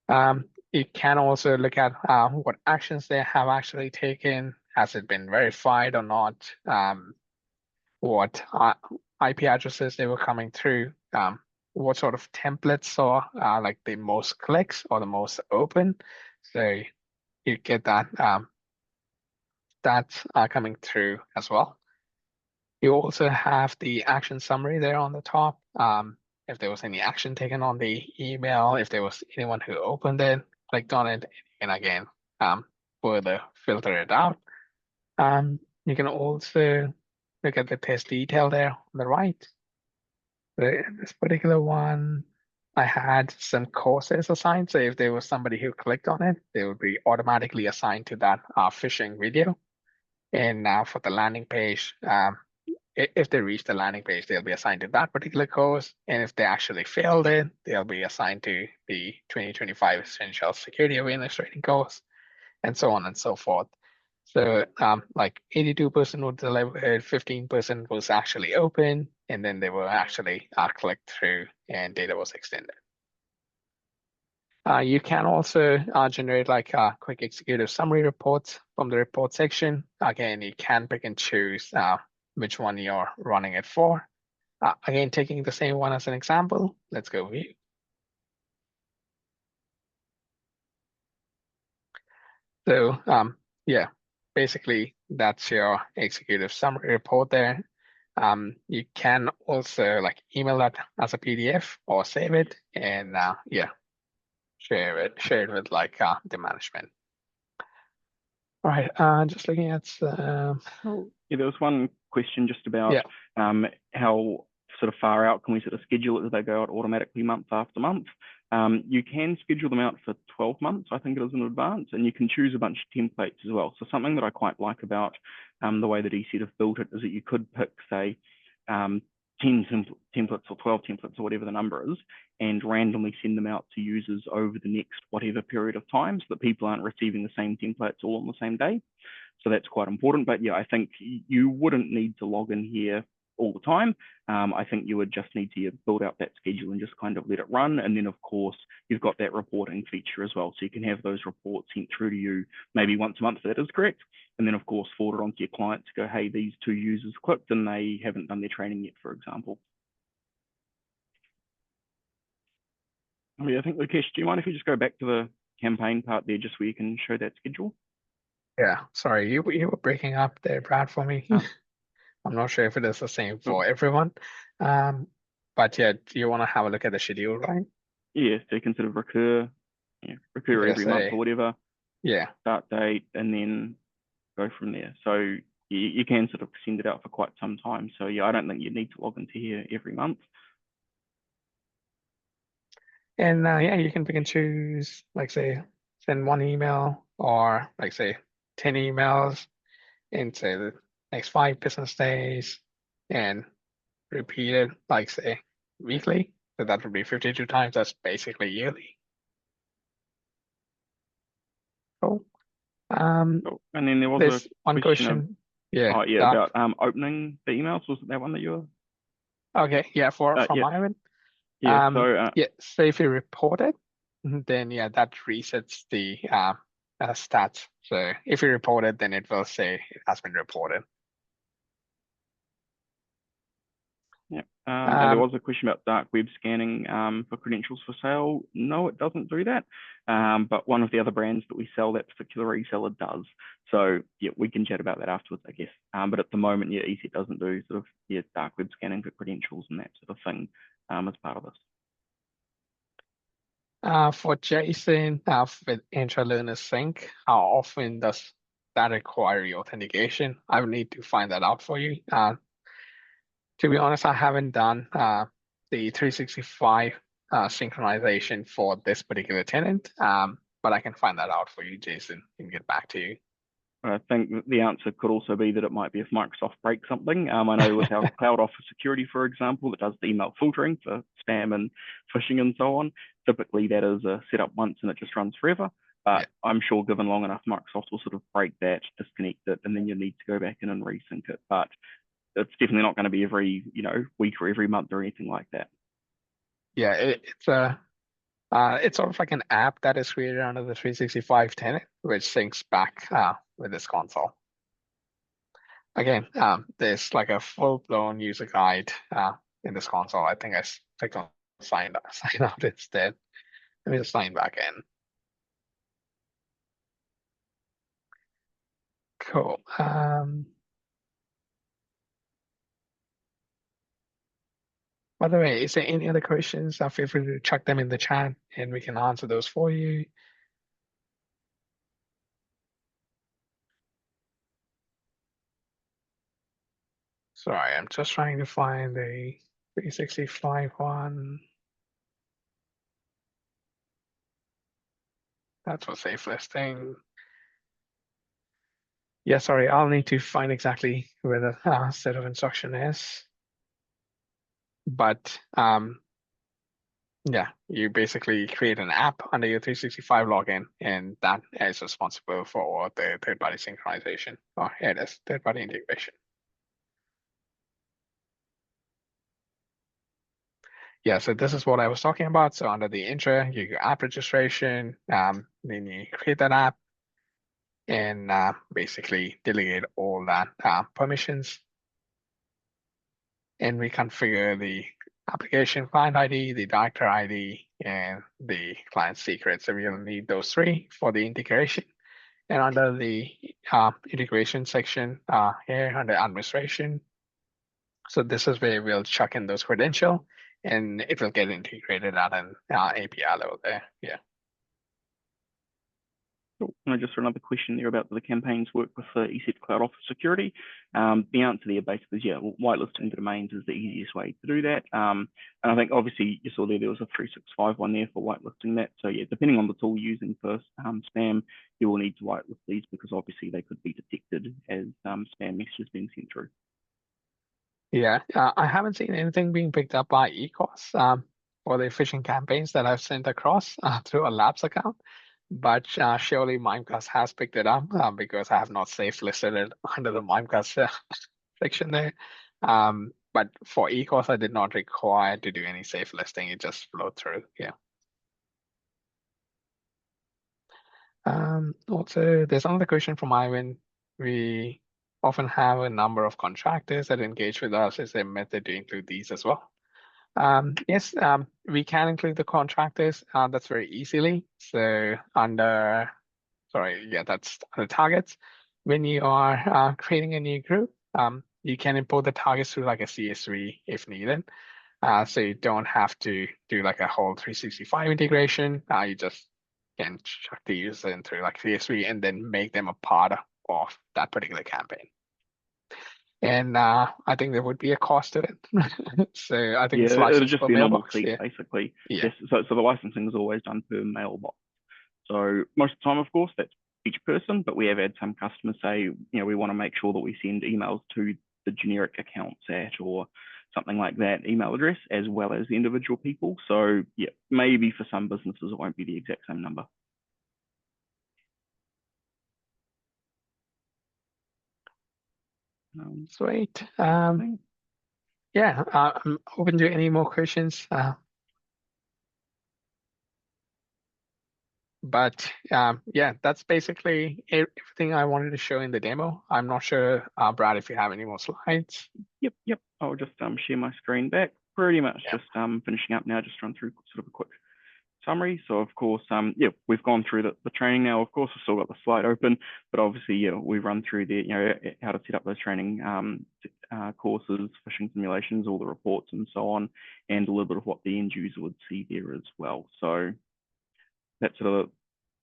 You can also look at what actions they have actually taken. Has it been verified or not? What IP addresses they were coming through? What sort of templates saw like the most clicks or the most open? So you get that that's coming through as well. You also have the action summary there on the top. If there was any action taken on the email, if there was anyone who opened it, clicked on it, and again, further filter it out. You can also look at the test detail there on the right. This particular one, I had some courses assigned. So if there was somebody who clicked on it, they would be automatically assigned to that phishing video. And now for the landing page, if they reach the landing page, they'll be assigned to that particular course. And if they actually failed it, they'll be assigned to the 2025 Essential Security Awareness Training course, and so on and so forth. So like 82% were delivered, 15% was actually open, and then they were actually clicked through and data was extended. You can also generate like quick executive summary reports from the report section. Again, you can pick and choose which one you're running it for. Again, taking the same one as an example, let's go view. So yeah, basically that's your executive summary report there. You can also like email that as a PDF or save it and yeah, share it with like the management. All right, just looking at yeah, there was one question just about how sort of far out can we sort of schedule it? Do they go out automatically month after month? You can schedule them out for 12 months, I think it is in advance, and you can choose a bunch of templates as well. So something that I quite like about the way that ESET have built it is that you could pick, say, 10 templates or 12 templates or whatever the number is, and randomly send them out to users over the next whatever period of time so that people aren't receiving the same templates all on the same day. So that's quite important. But yeah, I think you wouldn't need to log in here all the time. I think you would just need to build out that schedule and just kind of let it run. And then of course, you've got that reporting feature as well. So you can have those reports sent through to you maybe once a month, if that is correct. And then of course, forward it on to your client to go, hey, these 2 users clicked and they haven't done their training yet, for example. I mean, I think, Lukesh, do you mind if you just go back to the campaign part there, just where you can show that schedule? Yeah, sorry, you were breaking up there, Brad, for me. I'm not sure if it is the same for everyone. But yeah, do you want to have a look at the schedule, right? Yeah, so you can sort of recur every month or whatever. Yeah. Start date, and then go from there. So you can sort of send it out for quite some time. So yeah, I don't think you need to log into here every month. And yeah, you can pick and choose, like say, send 1 email or like say 10 emails in say the next 5 business days and repeat it like say weekly. So that would be 52 times. That's basically yearly. Cool. And then there was one question. About opening the emails. Was it that one that you were? Okay, yeah, from Ivan. Yeah, so if you report it, then yeah, that resets the stats. So if you report it, then it will say it has been reported. Yeah. There was a question about dark web scanning for credentials for sale. No, it doesn't do that. But one of the other brands that we sell, that particular reseller, does. So yeah, we can chat about that afterwards, I guess. But at the moment, yeah, ESET doesn't do sort of dark web scanning for credentials and that sort of thing as part of this. For Jason, with Intralearner Sync, how often does that require your authentication? I would need to find that out for you. To be honest, I haven't done the 365 synchronization for this particular tenant, but I can find that out for you, Jason, and get back to you. I think the answer could also be that it might be if Microsoft breaks something. I know with our Cloud Office Security, for example, that does the email filtering for spam and phishing and so on. Typically, that is set up once and it just runs forever. But Yeah. I'm sure given long enough, Microsoft will sort of break that, disconnect it, and then you need to go back in and resync it. But it's definitely not going to be every, week or every month or anything like that. Yeah, it's sort of like an app that is created under the 365 tenant, which syncs back with this console. Again, there's like a full-blown user guide in this console. I think I clicked on sign out instead. Let me just sign back in. Cool. By the way, is there any other questions? Feel free to chuck them in the chat and we can answer those for you. Sorry, I'm just trying to find the 365 one. That's for safe listing. Yeah, sorry, I'll need to find exactly where the set of instruction is. But yeah, you basically create an app under your 365 login, and that is responsible for the third-party synchronization, or it is third-party integration. Yeah, so this is what I was talking about. So under the intro, you go app registration, then you create that app and basically delegate all that permissions. And we configure the application client ID, the director ID, and the client secret. So we'll need those three for the integration. And under the integration section here under administration, so this is where we'll chuck in those credentials and it will get integrated at an API level there. Yeah. And just another question there about the campaigns work with the ESET Cloud Office Security. The answer there basically is, yeah, whitelisting the domains is the easiest way to do that. And I think obviously you saw there was a 365 one there for whitelisting that. So yeah, depending on the tool you're using for spam, you will need to whitelist these because obviously they could be detected as spam messages being sent through. Yeah, I haven't seen anything being picked up by ECOS for the phishing campaigns that I've sent across through a Labs account. But surely Mimecast has picked it up because I have not safe listed it under the Mimecast section there. But for ECOS, I did not require to do any safe listing. It just flowed through. Yeah. Also, there's another question from Ivan. We often have a number of contractors that engage with us. Is there a method to include these as well? Yes, we can include the contractors. That's very easily. So under, sorry, yeah, that's the targets. When you are creating a new group, you can import the targets through like a CSV if needed. So you don't have to do like a whole 365 integration. You just can chuck the user in through like CSV and then make them a part of that particular campaign. And I think there would be a cost to it. So I think yeah, it's it'll licensed just per be a normal mailbox. seat, Yeah. basically. Yeah. Yes, so the licensing is always done per mailbox. So most of the time, of course, that's each person, but we have had some customers say, we want to make sure that we send emails to the generic accounts at or something like that email address as well as the individual people. So yeah, maybe for some businesses, it won't be the exact same number. Sweet. Yeah, I'm open to any more questions. But yeah, that's basically everything I wanted to show in the demo. I'm not sure, Brad, if you have any more slides. Yep. I'll just share my screen back. Pretty much Yeah. just finishing up now, just run through sort of a quick summary. So of course, yeah, we've gone through the training now. Of course, we've still got the slide open, but obviously, yeah, we run through the, how to set up those training courses, phishing simulations, all the reports and so on, and a little bit of what the end user would see there as well. So that's sort of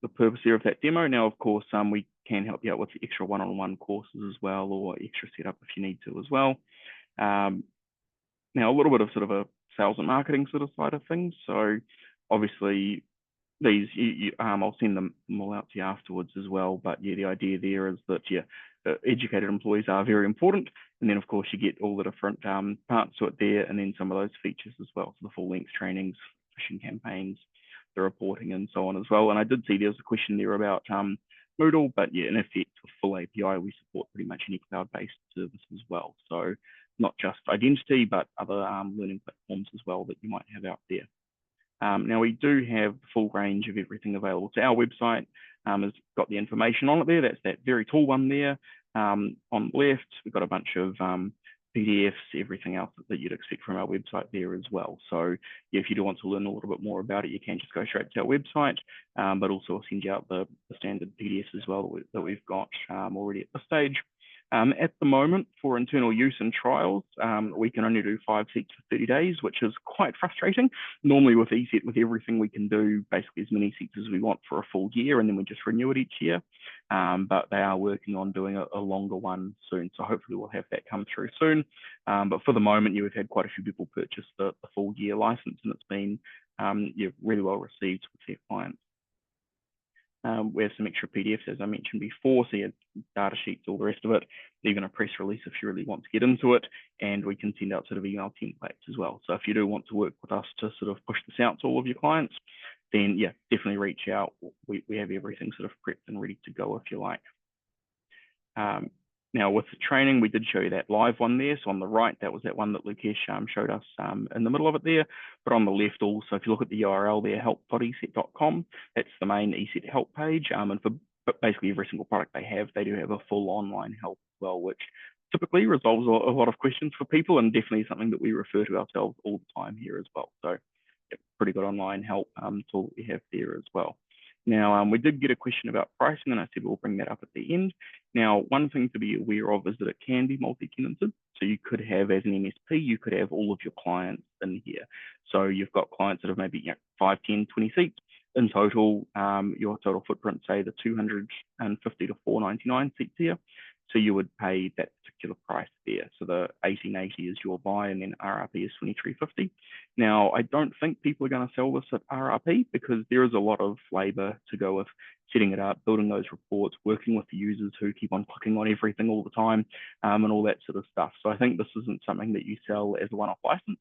the purpose here of that demo. Now, of course, we can help you out with the extra one-on-one courses as well, or extra setup if you need to as well. Now, a little bit of sort of a sales and marketing sort of side of things. So obviously, these I'll send them all out to you afterwards as well. But yeah, the idea there is that educated employees are very important, and then of course you get all the different parts to it there, and then some of those features as well. So the full length trainings, phishing campaigns. the reporting and so on as well. And I did see there was a question there about Moodle, but yeah, in effect, with full API, we support pretty much any cloud-based service as well. So not just identity, but other learning platforms as well that you might have out there. Now we do have the full range of everything available to our website. It's got the information on it there. That's that very tall one there. On the left, we've got a bunch of PDFs, everything else that you'd expect from our website there as well. So yeah, if you do want to learn a little bit more about it, you can just go straight to our website, but also I'll send you out the standard PDFs as well that we've got already at this stage. At the moment, for internal use and trials, we can only do 5 seats for 30 days, which is quite frustrating. Normally with ESET, with everything, we can do basically as many seats as we want for a full year, and then we just renew it each year. But they are working on doing a longer one soon, so hopefully we'll have that come through soon. But for the moment, we've had quite a few people purchase the full year license, and it's been really well received with their clients. We have some extra PDFs, as I mentioned before, so you have data sheets, all the rest of it, even a press release if you really want to get into it, and we can send out sort of email templates as well. So if you do want to work with us to sort of push this out to all of your clients, then yeah, definitely reach out. We have everything sort of prepped and ready to go if you like. Now with the training, we did show you that live one there. So on the right, that was that one that Lukesh showed us in the middle of it there. But on the left also, if you look at the URL there, help.eset.com, that's the main ESET help page. And for basically every single product they do have a full online help as well, which typically resolves a lot of questions for people, and definitely something that we refer to ourselves all the time here as well. So yeah, pretty good online help tool that we have there as well. Now, we did get a question about pricing, and I said we'll bring that up at the end. Now, one thing to be aware of is that it can be multi-tenanted. So you could have, as an MSP, you could have all of your clients in here. So you've got clients that have maybe 5, 10, 20 seats. In total, your total footprint, say the 250 to 499 seats here. So you would pay that particular price there. So the 1880 is your buy, and then RRP is 2350. Now, I don't think people are going to sell this at RRP because there is a lot of labor to go with setting it up, building those reports, working with the users who keep on clicking on everything all the time, and all that sort of stuff. So I think this isn't something that you sell as a one-off license,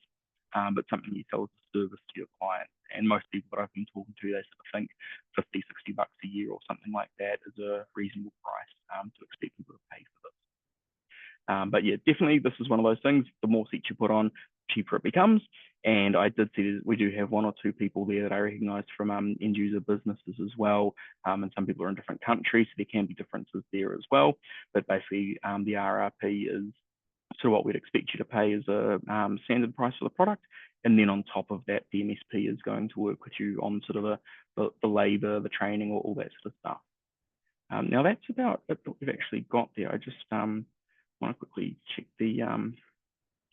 but something you sell as a service to your client. And most people that I've been talking to, they sort of think 50, 60 bucks a year or something like that is a reasonable price to expect people to pay for this. But yeah, definitely this is one of those things. The more seats you put on, cheaper it becomes. And I did see that we do have 1 or 2 people there that I recognize from end user businesses as well. And some people are in different countries, so there can be differences there as well. But basically, the RRP is sort of what we'd expect you to pay as a standard price for the product. And then on top of that, the MSP is going to work with you on sort of the labor, the training, all that sort of stuff. Now that's about it that we've actually got there. I just want to quickly check the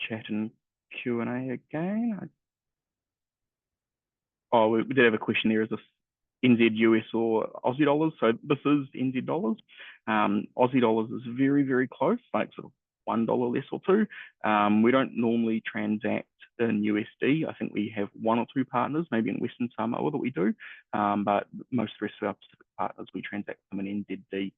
chat and Q&A again. We did have a question there. Is this NZ, US, or Aussie dollars? So this is NZ dollars. Aussie dollars is very, very close, like sort of $1 less or 2. We don't normally transact in USD. I think we have 1 or 2 partners, maybe in Western Samoa that we do, but most of the rest of our Pacific partners, we transact them in NZD.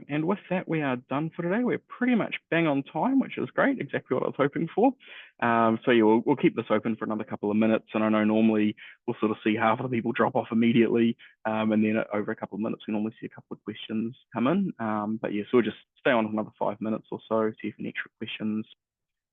And with that, we are done for today. We're pretty much bang on time, which is great, exactly what I was hoping for. So yeah, we'll keep this open for another couple of minutes. And I know normally we'll sort of see half of the people drop off immediately. And then over a couple of minutes, we normally see a couple of questions come in. But yeah, so we'll just stay on for another 5 minutes or so, see if any extra questions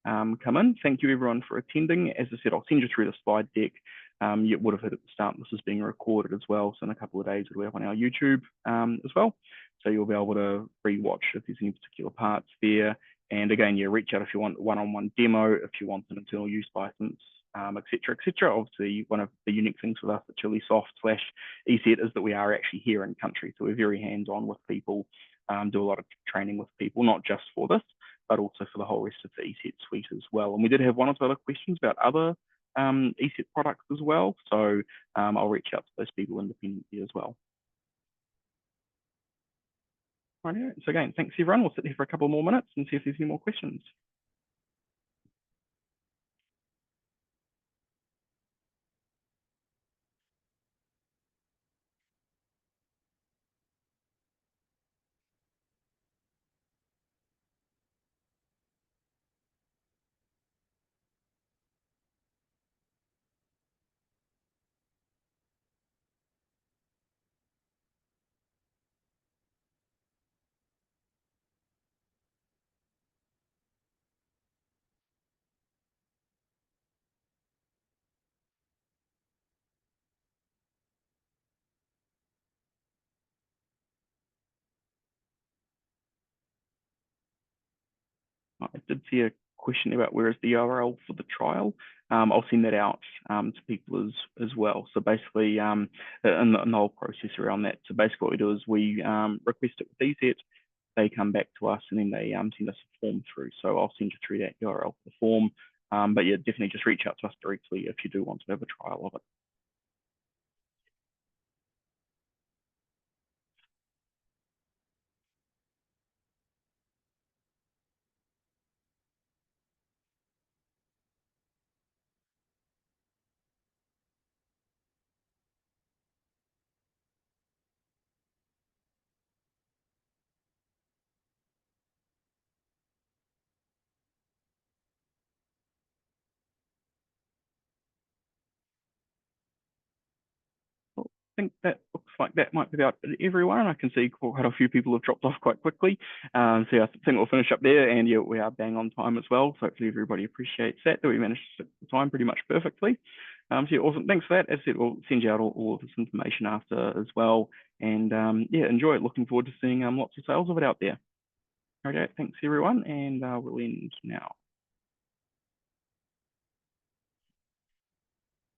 come in. Thank you everyone for attending. As I said, I'll send you through the slide deck. You would have heard at the start, this is being recorded as well. So in a couple of days, it'll be up on our YouTube as well. So you'll be able to re-watch if there's any particular parts there. And again, yeah, reach out if you want one-on-one demo, if you want an internal use license, et cetera, et cetera. Obviously, one of the unique things with us at Chillisoft/ESET is that we are actually here in country. So we're very hands-on with people, do a lot of training with people, not just for this, but also for the whole rest of the ESET suite as well. And we did have 1 or 2 other questions about other ESET products as well. So I'll reach out to those people independently as well. Right, so again, thanks everyone. We'll sit here for a couple more minutes and see if there's any more questions. I did see a question about where is the URL for the trial. I'll send that out to people as well. So basically, in the whole process around that. So basically what we do is we request it with ESET, they come back to us, and then they send us a form through. So I'll send you through that URL for the form. But yeah, definitely just reach out to us directly if you do want to have a trial of it. I think that looks like that might be about everyone. I can see quite a few people have dropped off quite quickly. So yeah, I think we'll finish up there, and yeah, we are bang on time as well. So hopefully everybody appreciates that we managed to stick the time pretty much perfectly. So yeah, awesome. Thanks for that. As I said, we'll send you out all of this information after as well. And yeah, enjoy it. Looking forward to seeing lots of sales of it out there. Okay, thanks everyone, and we'll end now.